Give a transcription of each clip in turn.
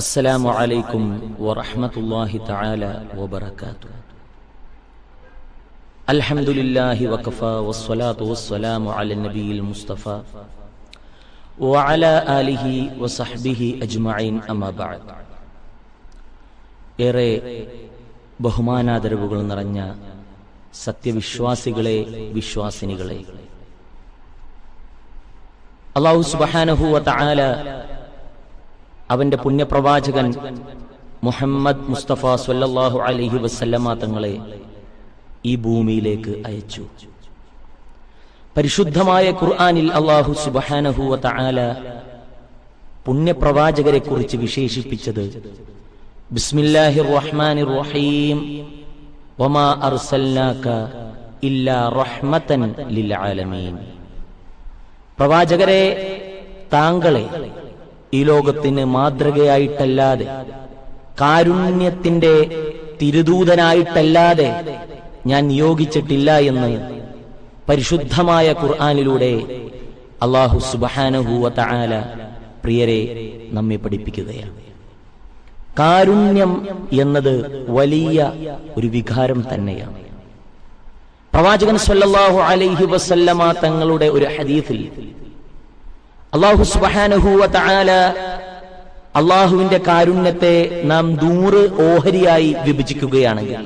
السلام عليكم ورحمة الله تعالى وبركاته. الحمد لله وكفى والصلاة والسلام على النبي المصطفى وعلى آله وصحبه أجمعين أما بعد. ഏറെ ബഹുമാനാദരവുകൾ നിറഞ്ഞ സത്യവിശ്വാസികളെ, വിശ്വാസിനികളെ, അല്ലാഹു സുബ്ഹാനഹു വ തആല അവന്റെ പുണ്യപ്രവാചകൻ മുഹമ്മദ് മുസ്തഫ സ്വല്ലല്ലാഹു അലൈഹി വസല്ലമ തങ്ങളെ ഈ ഭൂമിയിലേക്ക് അയച്ചു. പരിശുദ്ധമായ ഖുർആനിൽ അല്ലാഹു സുബ്ഹാനഹു വ തആല പുണ്യപ്രവാചകരെ കുറിച്ച് വിശേഷിപ്പിച്ചത് ബിസ്മില്ലാഹിർ റഹ്മാനിർ റഹീം വമാ അർസൽനാക ഇല്ലാ റഹ്മതൻ ലിൽ ആലമീൻ. പ്രവാചകരെ, താങ്കളെ ഈ ലോകത്തിന് മാതൃകയായിട്ടല്ലാതെ, കാരുണ്യത്തിന്റെ തിരുദൂതനായിട്ടല്ലാതെ ഞാൻ നിയോഗിച്ചിട്ടില്ല എന്ന് പരിശുദ്ധമായ ഖുർആനിലൂടെ അല്ലാഹു സുബ്ഹാനഹു വ തആല പ്രിയരെ നമ്മെ പഠിപ്പിക്കുകയാണ്. കാരുണ്യം എന്നത് വലിയ ഒരു വികാരം തന്നെയാണ്. പ്രവാചകൻ സ്വല്ലല്ലാഹു അലൈഹി വസല്ലമ തങ്ങളുടെ ഒരു ഹദീസിൽ അല്ലാഹു സുബ്ഹാനഹു വ തആല അല്ലാഹുവിന്റെ കാരുണ്യത്തെ നാം 100 ഓഹരിയായി വിഭജിക്കുകയാണെങ്കിൽ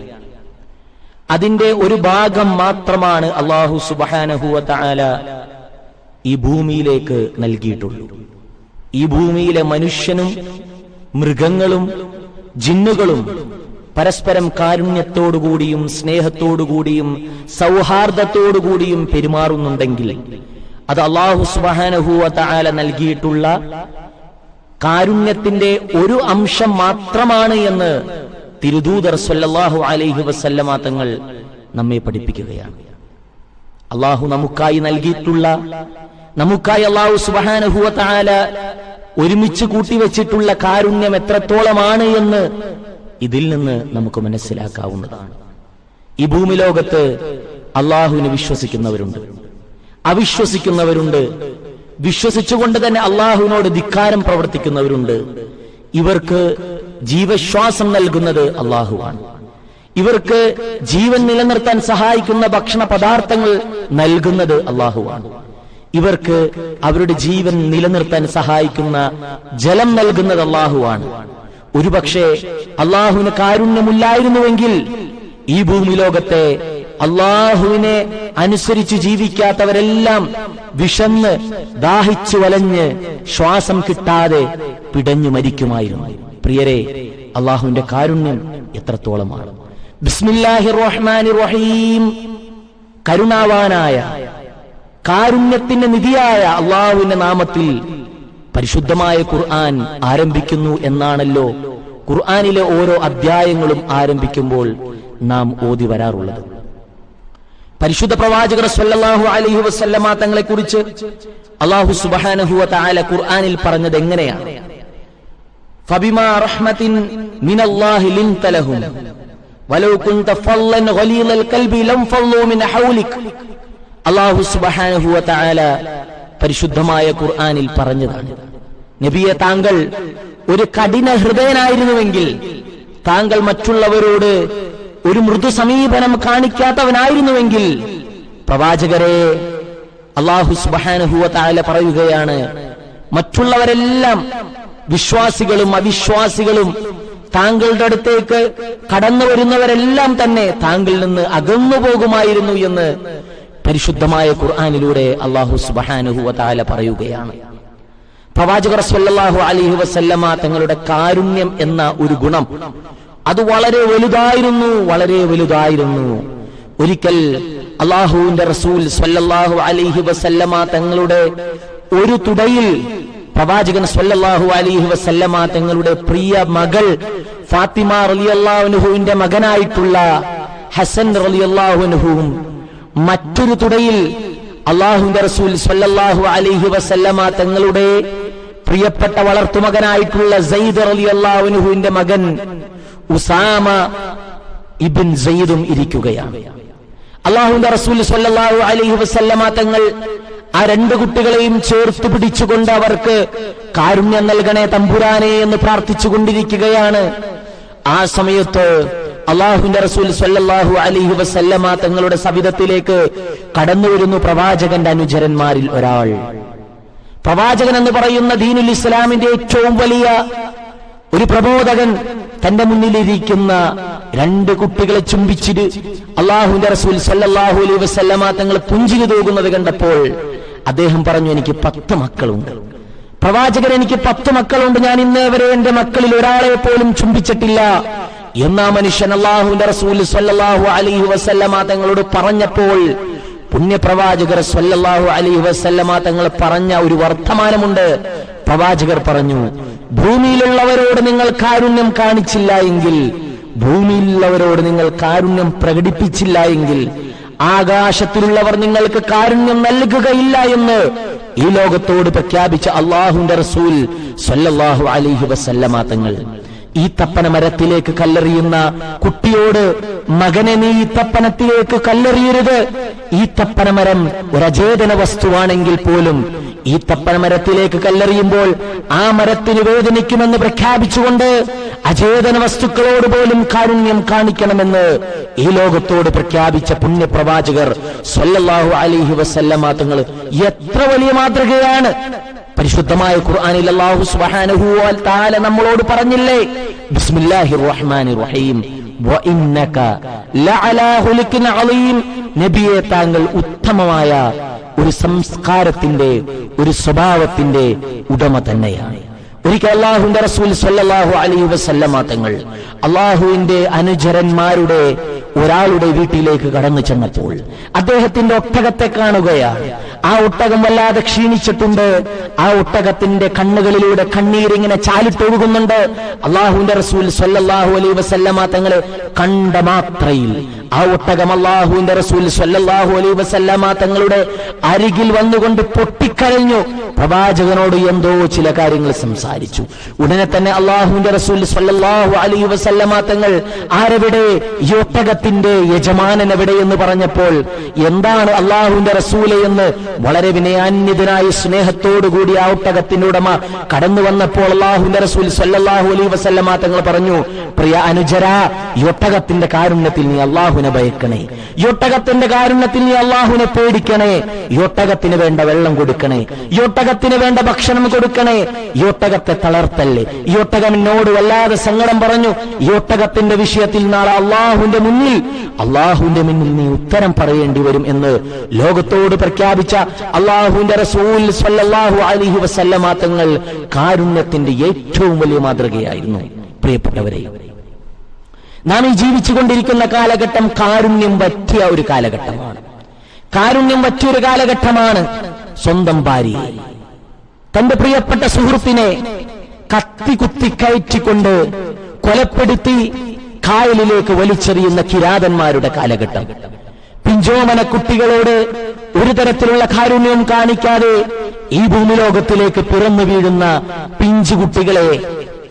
അതിന്റെ ഒരു ഭാഗം മാത്രമാണ് അല്ലാഹു സുബ്ഹാനഹു വ തആല ഈ ഭൂമിയിലേക്ക് നൽകിയിട്ടുള്ളൂ. ഈ ഭൂമിയിലെ മനുഷ്യനും മൃഗങ്ങളും ജിന്നുകളും പരസ്പരം കാരുണ്യത്തോടുകൂടിയും സ്നേഹത്തോടുകൂടിയും സൗഹാർദ്ദത്തോടുകൂടിയും പെരുമാറുന്നുണ്ടെങ്കിൽ അത് അല്ലാഹു സുബ്ഹാനഹു വ തആല നൽകിയിട്ടുള്ള കാരുണ്യത്തിന്റെ ഒരു അംശം മാത്രമാണ് എന്ന് തിരുദൂതർ സ്വല്ലല്ലാഹു അലൈഹി വസല്ലമ തങ്ങൾ നമ്മെ പഠിപ്പിക്കുകയാണ്. അല്ലാഹു നമുക്കായി നൽകിയിട്ടുള്ള, നമുക്കായി അല്ലാഹു സുബ്ഹാനഹു വ തആല ഒരുമിച്ച് കൂട്ടിവെച്ചിട്ടുള്ള കാരുണ്യം എത്രത്തോളമാണ് എന്ന് ഇതിൽ നിന്ന് നമുക്ക് മനസ്സിലാക്കാവുന്നതാണ്. ഈ ഭൂമി ലോകത്ത് അല്ലാഹുവിനെ വിശ്വസിക്കുന്നവരുണ്ട്, അവിശ്വസിക്കുന്നവരുണ്ട്, വിശ്വസിച്ചുകൊണ്ട് തന്നെ അല്ലാഹുവിനോട് ധിക്കാരം പ്രവർത്തിക്കുന്നവരുണ്ട്. ഇവർക്ക് ജീവശ്വാസം നൽകുന്നത് അല്ലാഹുവാണ്. ഇവർക്ക് ജീവൻ നിലനിർത്താൻ സഹായിക്കുന്ന ഭക്ഷണ പദാർത്ഥങ്ങൾ നൽകുന്നത് അല്ലാഹുവാണ്. ഇവർക്ക് അവരുടെ ജീവൻ നിലനിർത്താൻ സഹായിക്കുന്ന ജലം നൽകുന്നത് അല്ലാഹുവാണ്. ഒരുപക്ഷെ അല്ലാഹുവിന് കാരുണ്യമില്ലായിരുന്നുവെങ്കിൽ ഈ ഭൂമി ലോകത്തെ അല്ലാഹുവിനെ അനുസരിച്ച് ജീവിക്കാത്തവരെല്ലാം വിശന്ന് ദാഹിച്ചു വലഞ്ഞ് ശ്വാസം കിട്ടാതെ പിടഞ്ഞു മരിക്കുമായിരുന്നു. പ്രിയരെ, അല്ലാഹുവിന്റെ കാരുണ്യം എത്രത്തോളമാണ്! ബിസ്മില്ലാഹിർ റഹ്മാനിർ റഹീം, കരുണാവാനായ, കാരുണ്യത്തിന്റെ നിധിയായ അല്ലാഹുവിന്റെ നാമത്തിൽ പരിശുദ്ധമായ ഖുർആൻ ആരംഭിക്കുന്നു എന്നാണല്ലോ ഖുർആനിലെ ഓരോ അധ്യായങ്ങളും ആരംഭിക്കുമ്പോൾ നാം ഓതി വരാറുള്ളത്. പരിശുദ്ധ പ്രവാചകർ സ്വല്ലല്ലാഹു അലൈഹി വസല്ലമ തങ്ങളെ കുറിച്ച് അല്ലാഹു സുബ്ഹാനഹു വ തആല ഖുർആനിൽ പറഞ്ഞത് എങ്ങനെയാണ്? ഫബിമാ റഹ്മത്തിൻ മിനല്ലാഹി ലിൻത ലഹും വലൗ കുൻത ഫല്ലൻ ഗലീലൽ ഖൽബി ലം ഫല്ലൂ മിൻ ഹൗലിക്. അല്ലാഹു സുബ്ഹാനഹു വ തആല പരിശുദ്ധമായ ഖുർആനിൽ പറഞ്ഞതാണ്, നബിയെ, താങ്കൾ ഒരു കഠിന ഹൃദയനായിരുന്നുവെങ്കിൽ, താങ്കൾ മറ്റുള്ളവരോട് ഒരു മൃദു സമീപനം കാണിക്കാത്തവനായിരുന്നുവെങ്കിൽ, പ്രവാചകരെ, അല്ലാഹു സുബ്ഹാനഹു വ തആല പറയുകയാണ്, മറ്റുള്ളവരെല്ലാം, വിശ്വാസികളും അവിശ്വാസികളും, താങ്കളുടെ അടുത്തേക്ക് കടന്നു വരുന്നവരെല്ലാം തന്നെ താങ്കളിൽ നിന്ന് അകന്നു പോകുമായിരുന്നു എന്ന് പരിശുദ്ധമായ ഖുർആനിലൂടെ അല്ലാഹു സുബ്ഹാനഹു വ തആല പറയുകയാണ്. പ്രവാചകർ സ്വല്ലല്ലാഹു അലൈഹി വസല്ലമ തങ്ങളുടെ കാരുണ്യം എന്ന ഒരു ഗുണം അത് വളരെ വലുതായിരുന്നു, വളരെ വലുതായിരുന്നു. ഒരിക്കൽ അല്ലാഹുവിന്റെ റസൂൽ സ്വല്ലല്ലാഹു അലൈഹി വസല്ലമ തങ്ങളുടെ ഒരു തുടയിൽ പ്രവാചകൻ സ്വല്ലല്ലാഹു അലൈഹി വസല്ലമ തങ്ങളുടെ പ്രിയ മകൾ ഫാത്തിമ റളിയല്ലാഹു അൻഹുവിന്റെ മകനായിട്ടുള്ള ഹസൻ റളിയല്ലാഹു അൻഹുവും മറ്റൊരു തുടയിൽ അല്ലാഹുവിന്റെ റസൂൽ സ്വല്ലല്ലാഹു അലൈഹി വസല്ലമ തങ്ങളുടെ പ്രിയപ്പെട്ട വളർത്തുമകനായിട്ടുള്ള സയ്യിദ് റളിയല്ലാഹു അൻഹുവിന്റെ മകൻ ഉസാമ ഇബ്ൻ സയ്യിദും ഇരിക്കുകയാണ്. അല്ലാഹുവിന്റെ റസൂൽ സ്വല്ലല്ലാഹു അലൈഹി വസല്ലമ തങ്ങൾ ആ രണ്ട് കുട്ടികളെയും ചേർത്ത് പിടിച്ചുകൊണ്ട് അവർക്ക് കാരുണ്യം നൽകണേ തമ്പുരാനെ എന്ന് പ്രാർത്ഥിച്ചുകൊണ്ടിരിക്കുകയാണ്. ആ സമയത്ത് അല്ലാഹുവിന്റെ റസൂൽ സ്വല്ലല്ലാഹു അലൈഹി വസല്ലമ തങ്ങളുടെ സവിധത്തിലേക്ക് കടന്നു വരുന്നു പ്രവാചകന്റെ അനുചരന്മാരിൽ ഒരാൾ. പ്രവാചകൻ എന്ന് പറയുന്ന ദീനുൽ ഇസ്ലാമിന്റെ ഏറ്റവും വലിയ ഒരു പ്രബോധകൻ തന്റെ മുന്നിലിരിക്കുന്ന രണ്ട് കുട്ടികളെ ചുംബിച്ചിട്ട് അല്ലാഹുവിന്റെ റസൂൽ സ്വല്ലല്ലാഹു അലൈഹി വസല്ലമ തങ്ങൾ പുഞ്ചിരി തൂകുന്നത് കണ്ടപ്പോൾ അദ്ദേഹം പറഞ്ഞു, എനിക്ക് 10 മക്കളുണ്ട്. പ്രവാചകൻ, എനിക്ക് 10 മക്കളുണ്ട്, ഞാൻ ഇന്നേ വരെ എന്റെ മക്കളിൽ ഒരാളെ പോലും ചുംബിച്ചിട്ടില്ല എന്നാ മനുഷ്യൻ അല്ലാഹുവിന്റെ റസൂൽ സ്വല്ലല്ലാഹു അലൈഹി വസല്ലമ തങ്ങളോട് പറഞ്ഞപ്പോൾ പുണ്യപ്രവാചകർ സ്വല്ലല്ലാഹു അലൈഹി വസല്ലമ തങ്ങൾ പറഞ്ഞ ഒരു വർത്തമാനമുണ്ട്. പ്രവാചകർ പറഞ്ഞു, ഭൂമിയിലുള്ളവരോട് നിങ്ങൾ കാരുണ്യം കാണിച്ചില്ല എങ്കിൽ, ഭൂമിയിലുള്ളവരോട് നിങ്ങൾ കാരുണ്യം പ്രകടിപ്പിച്ചില്ല എങ്കിൽ ആകാശത്തിലുള്ളവർ നിങ്ങൾക്ക് കാരുണ്യം നൽകുകയില്ല എന്ന് ഈ ലോകത്തോട് പ്രഖ്യാപിച്ച അല്ലാഹുവിന്റെ റസൂൽ സ്വല്ലല്ലാഹു അലൈഹി വസല്ലമ തങ്ങൾ. ഈ തപ്പന മരത്തിലേക്ക് കല്ലെറിയുന്ന കുട്ടിയോട്, മകനെ നീ ഈ തപ്പനത്തിലേക്ക് കല്ലെറിയരുത്, ഈ തപ്പന മരം ഒരചേതന വസ്തുവാണെങ്കിൽ പോലും ഈ തപ്പന മരത്തിലേക്ക് കല്ലെറിയുമ്പോൾ ആ മരത്തിന് വേദനിക്കുമെന്ന് പ്രഖ്യാപിച്ചുകൊണ്ട് അചേതന വസ്തുക്കളോട് പോലും കാരുണ്യം കാണിക്കണമെന്ന് ഈ ലോകത്തോട് പ്രഖ്യാപിച്ച പുണ്യപ്രവാചകർ സ്വല്ലല്ലാഹു അലൈഹി വസല്ലമ തങ്ങൾ എത്ര വലിയ മാതൃകയാണ്. പരിശുദ്ധമായ ഖുർആനിൽ അല്ലാഹു സുബ്ഹാനഹു വ തആല നമ്മളോട് പറഞ്ഞില്ലേ, ബിസ്മില്ലാഹിർ റഹ്മാനിർ റഹീം വഇന്നക ലഅലാ ഖുലുഖിൻ അളീം, നബിയെ താങ്കൾ ഉത്തമമായ ഒരു സംസ്കാരത്തിന്റെ, ഒരു സ്വഭാവത്തിന്റെ ഉടമ തന്നെയാണ്. ഒരിക്കൽ അല്ലാഹുവിന്റെ റസൂൽ സ്വല്ലല്ലാഹു അലൈഹി വസല്ലമ തങ്ങൾ അല്ലാഹുവിന്റെ അനുചരന്മാരുടെ ഒരാളുടെ വീട്ടിലേക്ക് കടന്നു ചെന്നപ്പോൾ അദ്ദേഹത്തിന്റെ ഒട്ടകത്തെ കാണുകയാണ്. ആ ഒട്ടകം വല്ലാതെ ക്ഷീണിച്ചിട്ടുണ്ട്. ആ ഒട്ടകത്തിന്റെ കണ്ണുകളിലൂടെ കണ്ണീരിങ്ങനെ ചാലിട്ടൊഴുകുന്നുണ്ട്. അല്ലാഹുവിന്റെ റസൂൽ സ്വല്ലല്ലാഹു അലൈഹി വസല്ലമ തങ്ങളെ കണ്ട മാത്രയിൽ ആ ഒട്ടകം അല്ലാഹുവിന്റെ റസൂൽ സ്വല്ലല്ലാഹു അലൈഹി വസല്ലമ തങ്ങളുടെ അരികിൽ വന്നുകൊണ്ട് പൊട്ടിക്കരഞ്ഞു. പ്രവാചകനോട് എന്തോ ചില കാര്യങ്ങൾ സംസാരിച്ചു. ഉടനെ തന്നെ അല്ലാഹുവിന്റെ റസൂൽ സ്വല്ലല്ലാഹു അലൈഹി വസല്ലമ തങ്ങൾ ആരെവിടെ, ഈ ഒട്ടകത്തിന്റെ യജമാനൻ എവിടെ എന്ന് പറഞ്ഞപ്പോൾ, എന്താണ് അല്ലാഹുവിന്റെ റസൂലെ എന്ന് വളരെ വിനയാന്വിതനായി സ്നേഹത്തോടുകൂടി ആ ഒട്ടകത്തിന്റെ ഉടമ കടന്നു വന്നപ്പോൾ അല്ലാഹുവിന്റെ റസൂൽ സ്വല്ലല്ലാഹു അലൈഹി വസല്ലമ തങ്ങൾ പറഞ്ഞു, പ്രിയ അനുജരാ, ഈ ഒട്ടകത്തിന്റെ കാരുണ്യത്തിൽ നീ അല്ലാഹുവിനെ ഭയക്കണേ, ഈ ഒട്ടകത്തിന്റെ കാരുണ്യത്തിൽ നീ അല്ലാഹുവിനെ പേടിക്കണേ, ഈ ഒട്ടകത്തിന് വേണ്ട വെള്ളം കൊടുക്കണേ, ഈ ഒട്ടകത്തിന് വേണ്ട ഭക്ഷണം കൊടുക്കണേ, ഈ ഒട്ടകത്തെ തളർത്തല്ലേ. ഈ ഒട്ടകം എന്നോട് വല്ലാതെ സങ്കടം പറഞ്ഞു, ഈ ഒട്ടകത്തിന്റെ വിഷയത്തിൽ നാളെ അല്ലാഹുവിന്റെ മുന്നിൽ നീ ഉത്തരം പറയേണ്ടി വരും എന്ന് ലോകത്തോട് പ്രഖ്യാപിച്ച അല്ലാഹുവിന്റെ റസൂൽ സ്വല്ലല്ലാഹു അലൈഹി വസല്ലമ തങ്ങൾ കാരുണ്യത്തിന്റെ ഏറ്റവും വലിയ മാതൃകയായിരുന്നു. പ്രിയപ്പെട്ടവരെ, നാം ഈ ജീവിച്ചുകൊണ്ടിരിക്കുന്ന കാലഘട്ടം കാരുണ്യം പറ്റിയ ഒരു കാലഘട്ടമാണ്. കാരുണ്യം പറ്റിയൊരു കാലഘട്ടമാണ്. സ്വന്തം ഭാര്യയെ, തന്റെ പ്രിയപ്പെട്ട സുഹൃത്തിനെ കത്തി കുത്തി കയറ്റിക്കൊണ്ട് കൊലപ്പെടുത്തി കായലിലേക്ക് വലിച്ചെറിയുന്ന കിരാതന്മാരുടെ കാലഘട്ടം. പിഞ്ചോമന കുട്ടികളോട് ഒരു തരത്തിലുള്ള കാരുണ്യവും കാണിക്കാതെ ഈ ഭൂമിലോകത്തിലേക്ക് പിറന്നു വീഴുന്ന പിഞ്ചു കുട്ടികളെ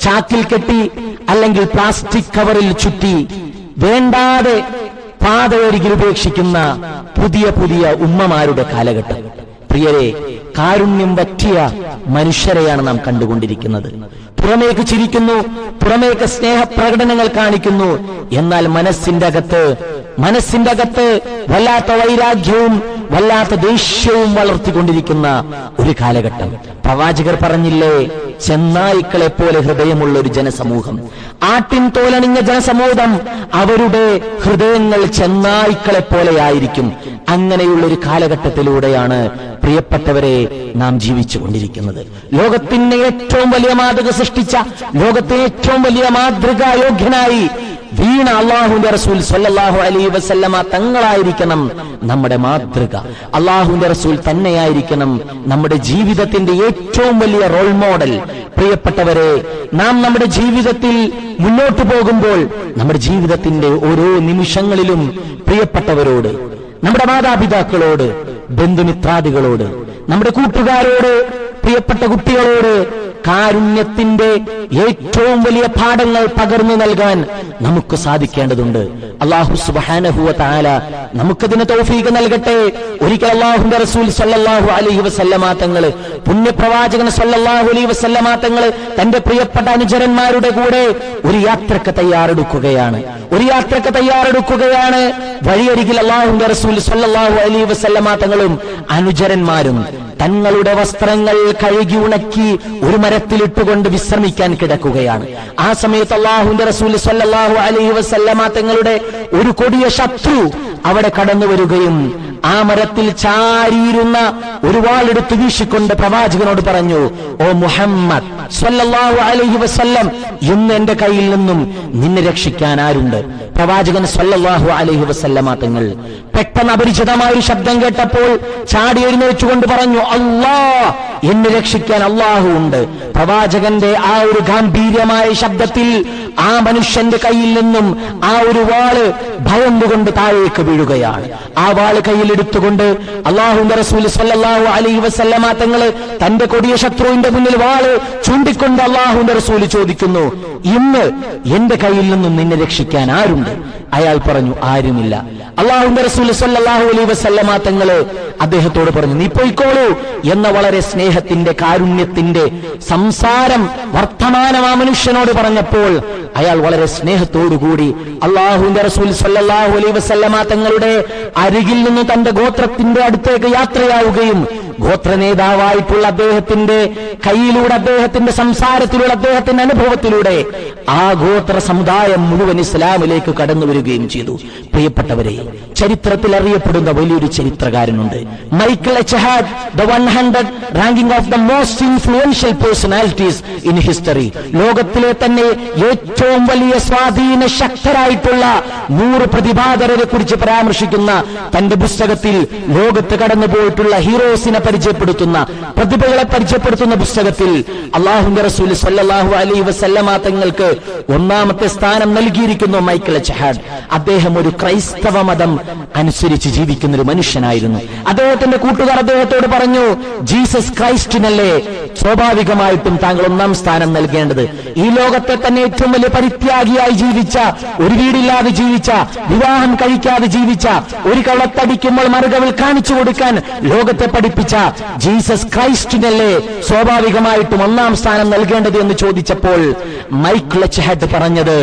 ചാക്കിൽ കെട്ടി അല്ലെങ്കിൽ പ്ലാസ്റ്റിക് കവറിൽ ചുറ്റി വേണ്ടാതെ പാതയരികിൽ ഉപേക്ഷിക്കുന്ന പുതിയ പുതിയ ഉമ്മമാരുടെ കാലഘട്ടം. പ്രിയരെ, കാരുണ്യം പറ്റിയ മനുഷ്യരെയാണ് നാം കണ്ടുകൊണ്ടിരിക്കുന്നത്. പുറമേക്ക് ചിരിക്കുന്നു, പുറമേക്ക് സ്നേഹപ്രകടനങ്ങൾ കാണിക്കുന്നു, എന്നാൽ മനസ്സിന്റെ അകത്ത് വല്ലാത്ത വൈരാഗ്യവും വല്ലാത്ത ദേഷ്യവും വളർത്തിക്കൊണ്ടിരിക്കുന്ന ഒരു കാലഘട്ടം. പ്രവാചകർ പറഞ്ഞില്ലേ, ചെന്നായ്ക്കളെ പോലെ ഹൃദയമുള്ള ഒരു ജനസമൂഹം, ആട്ടിൻ തോലണിഞ്ഞ ജനസമൂഹം, അവരുടെ ഹൃദയങ്ങൾ ചെന്നായ്ക്കളെ പോലെയായിരിക്കും. അങ്ങനെയുള്ള ഒരു കാലഘട്ടത്തിലൂടെയാണ് പ്രിയപ്പെട്ടവരെ നാം ജീവിച്ചു കൊണ്ടിരിക്കുന്നത്. ലോകത്തിന്റെ ഏറ്റവും വലിയ മാതൃക സൃഷ്ടിച്ച, ലോകത്തെ ഏറ്റവും വലിയ മാതൃകായോഗ്യനായി വീണ അല്ലാഹുവിന്റെ റസൂൽ സ്വല്ലല്ലാഹു അലൈഹി വസല്ലമ തങ്ങളായിരിക്കണം നമ്മുടെ മാതൃക. അല്ലാഹുവിന്റെ റസൂൽ തന്നെയായിരിക്കണം നമ്മുടെ ജീവിതത്തിന്റെ ഏറ്റവും വലിയ റോൾ മോഡൽ. പ്രിയപ്പെട്ടവരെ, നാം നമ്മുടെ ജീവിതത്തിൽ മുന്നോട്ടു പോകുമ്പോൾ നമ്മുടെ ജീവിതത്തിന്റെ ഓരോ നിമിഷങ്ങളിലും പ്രിയപ്പെട്ടവരോട്, നമ്മുടെ മാതാപിതാക്കളോട്, ബന്ധുമിത്രാദികളോട്, നമ്മുടെ കൂട്ടുകാരോട്, പ്രിയപ്പെട്ട കുട്ടികളോട് കാരുണ്യത്തിന്റെ ഏറ്റവും വലിയ പാഠങ്ങൾ പകർന്നു നൽകാൻ നമുക്ക് സാധിക്കേണ്ടതുണ്ട്. അല്ലാഹു സുബ്ഹാനഹു വ തആല നമുക്കതിന് തൗഫീഖ് നൽകട്ടെ. ഒരിക്കൽ അല്ലാഹുവിന്റെ റസൂൽ സല്ലല്ലാഹു അലൈഹി വസല്ലമ തങ്ങള്, പുണ്യപ്രവാചകൻ സല്ലല്ലാഹു അലൈഹി വസല്ലമ തങ്ങള് തന്റെ പ്രിയപ്പെട്ട അനുചരന്മാരുടെ കൂടെ ഒരു യാത്രക്ക് തയ്യാറെടുക്കുകയാണ്. വഴിയരികിൽ അല്ലാഹുവിന്റെ റസൂൽ സല്ലല്ലാഹു അലൈഹി വസല്ലമ തങ്ങളും അനുചരന്മാരും തങ്ങളുടെ വസ്ത്രങ്ങൾ കഴുകി ഉണക്കി ഒരു മരത്തിലിട്ടുകൊണ്ട് വിശ്രമിക്കാൻ കിടക്കുകയാണ്. ആ സമയത്ത് അല്ലാഹുവിന്റെ റസൂൽ സല്ലല്ലാഹു അലൈഹി വസല്ലമ തങ്ങളുടെ ഒരു കൊടിയ ശത്രു അവിടെ കടന്നു വരികയും ആ മരത്തിൽ ചാരിയിരുന്ന ഒരു വാളെടുത്ത് വീശിക്കൊണ്ട് പ്രവാചകനോട് പറഞ്ഞു, ഓ മുഹമ്മദ് സല്ലല്ലാഹു അലൈഹി വസല്ലം, ഇന്ന് എന്റെ കയ്യിൽ നിന്നും നിന്നെ രക്ഷിക്കാൻ ആരുണ്ട്? പ്രവാചകൻ സല്ലല്ലാഹു അലൈഹി വസല്ലമ തങ്ങൾ പെട്ടെന്ന് അപരിചിതമായ ഒരു ശബ്ദം കേട്ടപ്പോൾ ചാടി എഴുന്നേറ്റുകൊണ്ട് പറഞ്ഞു, അല്ലാഹ്, എന്നെ രക്ഷിക്കാൻ അല്ലാഹു ഉണ്ട്. പ്രവാചകന്റെ ആ ഒരു ഗാംഭീര്യമായ ശബ്ദത്തിൽ ആ മനുഷ്യന്റെ കയ്യിൽ നിന്നും ആ ഒരു വാള് ഭയന്നുകൊണ്ട് താഴേക്ക് വീഴുകയാണ്. ആ വാള് കയ്യിലെടുത്തുകൊണ്ട് അല്ലാഹുവിന്റെ റസൂൽ സല്ലല്ലാഹു അലൈഹി വസല്ലമ തങ്ങള് തന്റെ കൊടിയ ശത്രുവിന്റെ മുന്നിൽ വാള് ചൂണ്ടിക്കൊണ്ട് അല്ലാഹുവിന്റെ റസൂൽ ചോദിക്കുന്നു, ഇന്ന് എന്റെ കയ്യിൽ നിന്നും നിന്നെ രക്ഷിക്കാൻ ആരുണ്ട്? അയാൾ പറഞ്ഞു, ആരുമില്ല. അല്ലാഹുവിന്റെ റസൂൽ സല്ലല്ലാഹു അലൈഹി വസല്ലമ തങ്ങള് അദ്ദേഹത്തോട് പറഞ്ഞു, നീ പോയിക്കോളൂ എന്ന വളരെ സ്നേഹത്തിന്റെ കാരുണ്യത്തിന്റെ സംസാരം വർത്തമാനം ആ മനുഷ്യനോട് പറഞ്ഞപ്പോൾ അയാൾ വളരെ സ്നേഹത്തോടുകൂടി അല്ലാഹുവിന്റെ റസൂൽ സല്ലല്ലാഹു അലൈഹി വസല്ലമ തങ്ങളുടെ അരികിൽ നിന്ന് തന്റെ ഗോത്രത്തിന്റെ അടുത്തേക്ക് യാത്രയാവുകയും ഗോത്ര നേതാവായിട്ടുള്ള അദ്ദേഹത്തിന്റെ കയ്യിലൂടെ, അദ്ദേഹത്തിന്റെ സംസാരത്തിലൂടെ, അദ്ദേഹത്തിന്റെ അനുഭവത്തിലൂടെ ആ ഗോത്ര സമുദായം മുഴുവൻ ഇസ്ലാമിലേക്ക് കടന്നു വരികയും ചെയ്തു. പ്രിയപ്പെട്ടവരെ, ചരിത്രത്തിൽ അറിയപ്പെടുന്ന വലിയൊരു ചരിത്രകാരനുണ്ട്, Michael H Hart, the 100 ranking of the most influential personalities in history. ലോകത്തിലെ തന്നെ ഏറ്റവും വലിയ സ്വാധീന ശക്തരായിട്ടുള്ള 100 പ്രതിഭാധരരെ കുറിച്ച് പരാമർശിക്കുന്ന തന്റെ പുസ്തകത്തിൽ ലോകത്ത് കടന്നുപോയിട്ടുള്ള ഹീറോസിനെ പരിചയപ്പെടുത്തുന്ന, പ്രതിഭകളെ പരിചയപ്പെടുത്തുന്ന പുസ്തകത്തിൽ അല്ലാഹുവിന്റെ റസൂൽ സല്ലല്ലാഹു അലൈഹി വസല്ലമ തങ്ങൾക്ക് 1ാമത്തെ സ്ഥാനം നൽകിയിരിക്കുന്നു മൈക്കിൾ എച്ച് ഹാഡ്. അദ്ദേഹം ഒരു ക്രൈസ്തവ മതം അനുസരിച്ച് ജീവിക്കുന്ന ഒരു മനുഷ്യനായിരുന്നു. അദ്ദേഹത്തിന്റെ കൂട്ടുകാർ അദ്ദേഹത്തോട് പറഞ്ഞു, ജീസസ് ക്രൈസ്റ്റിനല്ലേ സ്വാഭാവികമായിട്ടും താങ്കൾ 1ാം സ്ഥാനം നൽകേണ്ടത്. ഈ ലോകത്തെ തന്നെ ഏറ്റവും വലിയ പരിത്യാഗിയായി ജീവിച്ച, ഒരു വീടില്ലാതെ ജീവിച്ച, വിവാഹം കഴിക്കാതെ ജീവിച്ച, ഒരു കള്ളത്തടിക്കുമ്പോൾ മറുകവിൽ കാണിച്ചു കൊടുക്കാൻ ലോകത്തെ പഠിപ്പിച്ച ജീസസ് ക്രൈസ്റ്റിനല്ലേ സ്വാഭാവികമായിട്ടും 1ാം സ്ഥാനം നൽകേണ്ടത് എന്ന് ചോദിച്ചപ്പോൾ മൈക്കിൾ എച്ച് ഹാഡ് പറഞ്ഞത്,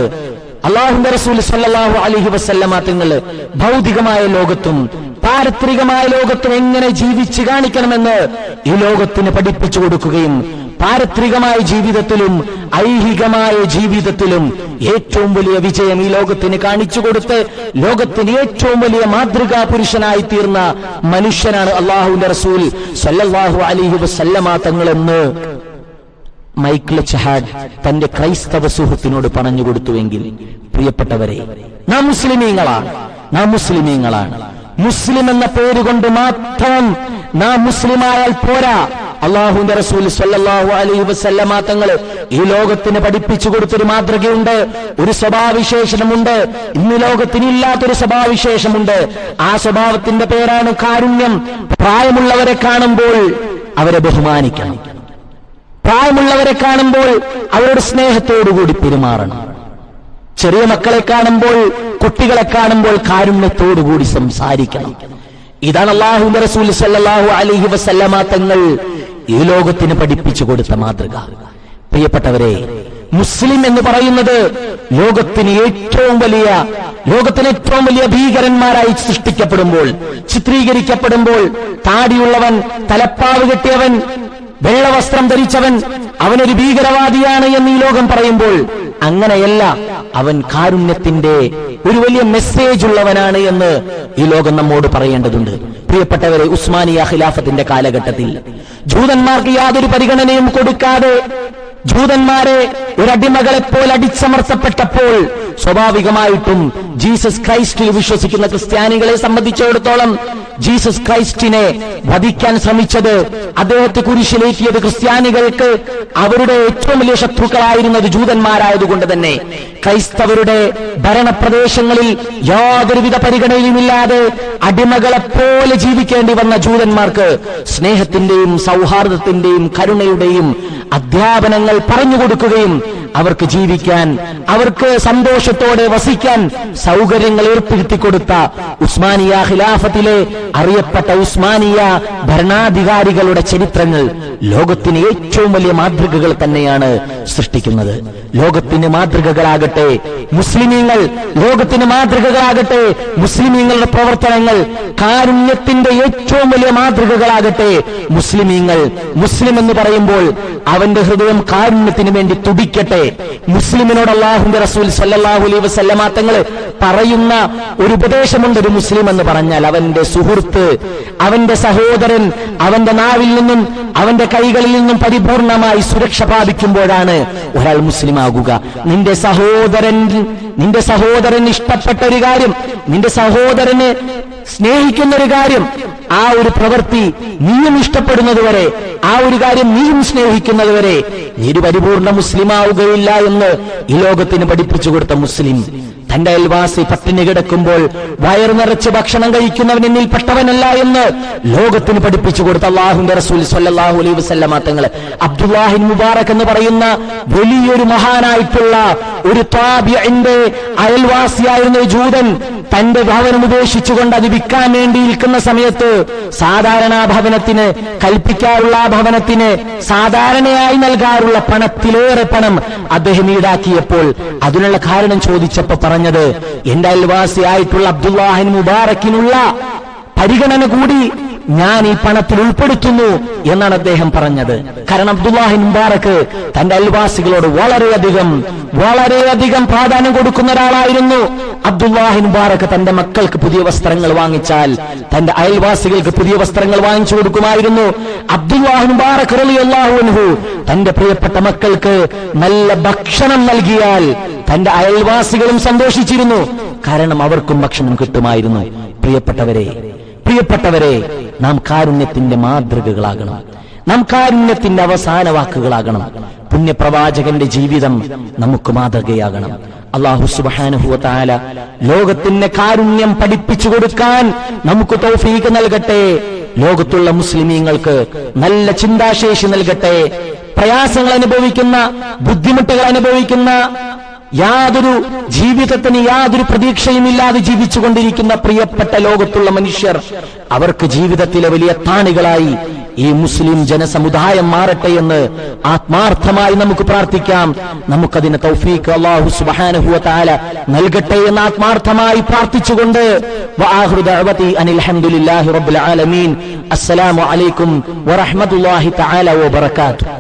അല്ലാഹുവിന്റെ റസൂൽ സല്ലല്ലാഹു അലൈഹി വസല്ലമ തങ്ങൾ ഭൗതികമായ ലോകത്തും പാരത്രികമായ ലോകത്തും എങ്ങനെ ജീവിച്ച് കാണിക്കണമെന്ന് ഈ ലോകത്തിന് പഠിപ്പിച്ചു കൊടുക്കുകയും പാരത്രികമായ ജീവിതത്തിലും ഐഹികമായ ജീവിതത്തിലും ഏറ്റവും വലിയ വിജയം ഈ ലോകത്തിന് കാണിച്ചു കൊടുത്ത് ലോകത്തിന് ഏറ്റവും വലിയ മാതൃകാ പുരുഷനായി തീർന്ന മനുഷ്യനാണ് അല്ലാഹുവിന്റെ റസൂൽ സല്ലല്ലാഹു അലൈഹി വസല്ലമ തങ്ങളെന്ന് മൈക്കിൾ എച്ച് ഹാഡ് തന്റെ ക്രൈസ്തവ സുഹൃത്തിനോട് പറഞ്ഞു കൊടുത്തുവെങ്കിൽ, പ്രിയപ്പെട്ടവരെ, നാം മുസ്ലിമീങ്ങളാണ്. മുസ്ലിം എന്ന പേരുകൊണ്ട് മാത്രം നാം മുസ്ലിമായാൽ പോരാ. അല്ലാഹുവിന്റെ റസൂൽ സല്ലല്ലാഹു അലൈഹി വസല്ലമ തങ്ങൾ ഈ ലോകത്തിന് പഠിപ്പിച്ചു കൊടുത്തൊരു മാതൃകയുണ്ട്, ഒരു സ്വഭാവവിശേഷണമുണ്ട്. ഇന്ന് ലോകത്തിന് ഇല്ലാത്തൊരു സ്വഭാവവിശേഷമുണ്ട്. ആ സ്വഭാവത്തിന്റെ പേരാണ് കാരുണ്യം. പ്രായമുള്ളവരെ കാണുമ്പോൾ അവരെ ബഹുമാനിക്കണം. പ്രായമുള്ളവരെ കാണുമ്പോൾ അവരോട് സ്നേഹത്തോടുകൂടി പെരുമാറണം. ചെറിയ മക്കളെ കാണുമ്പോൾ, കുട്ടികളെ കാണുമ്പോൾ കാരുണ്യത്തോടുകൂടി സംസാരിക്കണം. ഇതാണ് അല്ലാഹുവിന്റെ റസൂൽ സല്ലല്ലാഹു അലൈഹി വസല്ലമ തങ്ങൾ ഈ ലോകത്തിന് പഠിപ്പിച്ചു കൊടുത്ത മാതൃക. പ്രിയപ്പെട്ടവരെ, മുസ്ലിം എന്ന് പറയുന്നത് ലോകത്തിന് ഏറ്റവും വലിയ ഭീകരന്മാരായി സൃഷ്ടിക്കപ്പെടുമ്പോൾ, ചിത്രീകരിക്കപ്പെടുമ്പോൾ, താടിയുള്ളവൻ, തലപ്പാവ് കെട്ടിയവൻ, വെള്ളവസ്ത്രം ധരിച്ചവൻ അവനൊരു ഭീകരവാദിയാണ് എന്ന് ഈ ലോകം പറയുമ്പോൾ അങ്ങനെയല്ല, അവൻ കാരുണ്യത്തിന്റെ ഒരു വലിയ മെസ്സേജ് ഉള്ളവനാണ് എന്ന് ഈ ലോകം നമ്മോട് പറയേണ്ടതുണ്ട്. പ്രിയപ്പെട്ടവരെ, ഉസ്മാനിയ ഖിലാഫത്തിന്റെ കാലഘട്ടത്തിൽ ജൂതന്മാർക്ക് യാതൊരു പരിഗണനയും കൊടുക്കാതെ ജൂതന്മാരെ ഒരടിമകളെപ്പോലെ അടിച്ചമർത്തപ്പെട്ടപ്പോൾ സ്വാഭാവികമായിട്ടും ജീസസ് ക്രൈസ്റ്റിൽ വിശ്വസിക്കുന്ന ക്രിസ്ത്യാനികളെ സംബന്ധിച്ചിടത്തോളം ജീസസ് ക്രൈസ്റ്റിനെ വധിക്കാൻ ശ്രമിച്ചത്, അദ്ദേഹത്തെ കുരിശിലേറ്റിയത് ക്രിസ്ത്യാനികൾക്ക് അവരുടെ ഏറ്റവും വലിയ ശത്രുക്കളായിരുന്നത് ജൂതന്മാരായതുകൊണ്ട് തന്നെ ക്രൈസ്തവരുടെ ഭരണപ്രദേശങ്ങളിൽ യാതൊരുവിധ പരിഗണനയുമില്ലാതെ അടിമകളെപ്പോലെ ജീവിക്കേണ്ടി വന്ന ജൂതന്മാർക്ക് സ്നേഹത്തിന്റെയും സൗഹാർദ്ദത്തിന്റെയും കരുണയുടെയും അധ്യാപനങ്ങൾ പറഞ്ഞു കൊടുക്കുകയും അവർക്ക് ജീവിക്കാൻ, അവർക്ക് സന്തോഷത്തോടെ വസിക്കാൻ സൗകര്യങ്ങൾ ഏർപ്പെടുത്തി കൊടുത്ത ഉസ്മാനിയ ഖിലാഫത്തിലെ അറിയപ്പെട്ട ഉസ്മാനിയ ഭരണാധികാരികളുടെ ചരിത്രങ്ങൾ ലോകത്തിന് ഏറ്റവും വലിയ മാതൃകകൾ തന്നെയാണ് സൃഷ്ടിക്കുന്നത്. ലോകത്തിന് മാതൃകകളാകട്ടെ മുസ്ലിമീങ്ങൾ, ലോകത്തിന് മാതൃകകളാകട്ടെ മുസ്ലിമീങ്ങളുടെ പ്രവർത്തനങ്ങൾ, കാരുണ്യത്തിന്റെ ഏറ്റവും വലിയ മാതൃകകളാകട്ടെ മുസ്ലിമീങ്ങൾ. മുസ്ലിം എന്ന് പറയുമ്പോൾ അവന്റെ ഹൃദയം കാരുണ്യത്തിന് വേണ്ടി തുടിക്കട്ടെ. മുസ്ലിമിനോട് അല്ലാഹുവിന്റെ റസൂൽ സല്ലല്ലാഹു അലൈഹി വസല്ലമ തങ്ങൾ പറയുന്ന ഒരു ഉപദേശമുണ്ട്. ഒരു മുസ്ലിം എന്ന് പറഞ്ഞാൽ അവന്റെ സുഹൃത്ത്, അവന്റെ സഹോദരൻ അവന്റെ നാവിൽ നിന്നും അവന്റെ കൈകളിൽ നിന്നും പരിപൂർണമായി സുരക്ഷ പ്രാപിക്കുമ്പോഴാണ് ഒരാൾ മുസ്ലിം ആകുക. നിന്റെ സഹോദരൻ ഇഷ്ടപ്പെട്ട ഒരു കാര്യം, നിന്റെ സഹോദരന് സ്നേഹിക്കുന്ന ഒരു കാര്യം, ആ ഒരു പ്രവൃത്തി നീയും ഇഷ്ടപ്പെടുന്നതുവരെ, ആ ഒരു കാര്യം നീയും സ്നേഹിക്കുന്നതുവരെ നീ ഒരു പരിപൂർണ മുസ്ലിം ആവുകയില്ല എന്ന് ഈ ലോകത്തിന് പഠിപ്പിച്ചു കൊടുത്ത മുസ്ലിം. തന്റെ അയൽവാസി പട്ടിണി കിടക്കുമ്പോൾ വയറു നിറച്ച് ഭക്ഷണം കഴിക്കുന്നവൻ എന്നിൽ പെട്ടവനല്ല എന്ന് ലോകത്തിന് പഠിപ്പിച്ചു കൊടുത്ത അല്ലാഹുവിന്റെ റസൂൽ സ്വല്ലല്ലാഹു അലൈഹി വസല്ലമ തങ്ങൾ. അബ്ദുല്ലാഹി മുബാറക് എന്ന് പറയുന്ന വലിയൊരു മഹാനായിട്ടുള്ള ഒരു താബിഈന്റെ അയൽവാസിയായിരുന്ന ഒരു ജൂതൻ തന്റെ ഭവനം ഉപേക്ഷിച്ചുകൊണ്ട് അത് വിൽക്കാൻ വേണ്ടി ഇരിക്കുന്ന സമയത്ത് സാധാരണ ഭവനത്തിന്, കൽപ്പിക്കാറുള്ള ഭവനത്തിന് സാധാരണയായി നൽകാറുള്ള പണത്തിലേറെ പണം അദ്ദേഹം ഈടാക്കിയപ്പോൾ അതിനുള്ള കാരണം ചോദിച്ചപ്പോ പറഞ്ഞത്, എന്റെ അയൽവാസിയായിട്ടുള്ള അബ്ദുല്ലാഹി മുബാറക്കിനുള്ള പരിഗണന കൂടി ഞാൻ ഈ പണത്തിൽ ഉൾപ്പെടുത്തുന്നു എന്നാണ് അദ്ദേഹം പറഞ്ഞത്. കാരണം അബ്ദുല്ലാഹി മുബാറക്ക് തന്റെ അയൽവാസികളോട് വളരെയധികം പ്രാധാന്യം കൊടുക്കുന്ന ഒരാളായിരുന്നു. അബ്ദുല്ലാഹി മുബാറക്ക് തന്റെ മക്കൾക്ക് പുതിയ വസ്ത്രങ്ങൾ വാങ്ങിച്ചാൽ തന്റെ അയൽവാസികൾക്ക് പുതിയ വസ്ത്രങ്ങൾ വാങ്ങിച്ചു കൊടുക്കുമായിരുന്നു. അബ്ദുല്ലാഹി മുബാറക്ക് റളിയല്ലാഹു അൻഹു തന്റെ പ്രിയപ്പെട്ട മക്കൾക്ക് നല്ല ഭക്ഷണം നൽകിയാൽ തന്റെ അയൽവാസികളും സന്തോഷിച്ചിരുന്നു. കാരണം അവർക്കും ഭക്ഷണം കിട്ടുമായിരുന്നു. പ്രിയപ്പെട്ടവരെ, നാം കാരുണ്യത്തിന്റെ മാതൃകകളാകണം. നാം കാരുണ്യത്തിന്റെ അവസാന വാക്കുകളാകണം. പുണ്യപ്രവാചകന്റെ ജീവിതം നമുക്ക് മാതൃകയാകണം. അല്ലാഹു സുബ്ഹാനഹു വ തആല ലോകത്തിന് കാരുണ്യം പഠിപ്പിച്ചു കൊടുക്കാൻ നമുക്ക് തൗഫീഖ് നൽകട്ടെ. ലോകത്തുള്ള മുസ്ലിമീങ്ങൾക്ക് നല്ല ചിന്താശേഷി നൽകട്ടെ. പ്രയാസങ്ങൾ അനുഭവിക്കുന്ന, ബുദ്ധിമുട്ടുകൾ അനുഭവിക്കുന്ന, ജീവിതത്തിന് യാതൊരു പ്രതീക്ഷയുമില്ലാതെ ജീവിച്ചുകൊണ്ടിരിക്കുന്ന പ്രിയപ്പെട്ട ലോകത്തുള്ള മനുഷ്യർ, അവർക്ക് ജീവിതത്തിലെ വലിയ താണികളായി ഈ മുസ്ലിം ജനസമുദായം മാറട്ടെ എന്ന് ആത്മാർത്ഥമായി നമുക്ക് പ്രാർത്ഥിക്കാം. നമുക്കതിന് തൗഫീഖ് അല്ലാഹു സുബ്ഹാനഹു വ തആല നൽകട്ടെ എന്ന് ആത്മാർത്ഥമായി പ്രാർത്ഥിച്ചുകൊണ്ട് വആഖിറു ദഅവതി അനിൽ ഹംദുലില്ലാഹി റബ്ബിൽ ആലമീൻ. അസ്സലാമു അലൈക്കും വറഹ്മത്തുള്ളാഹി തആല വബറകാതുഹു.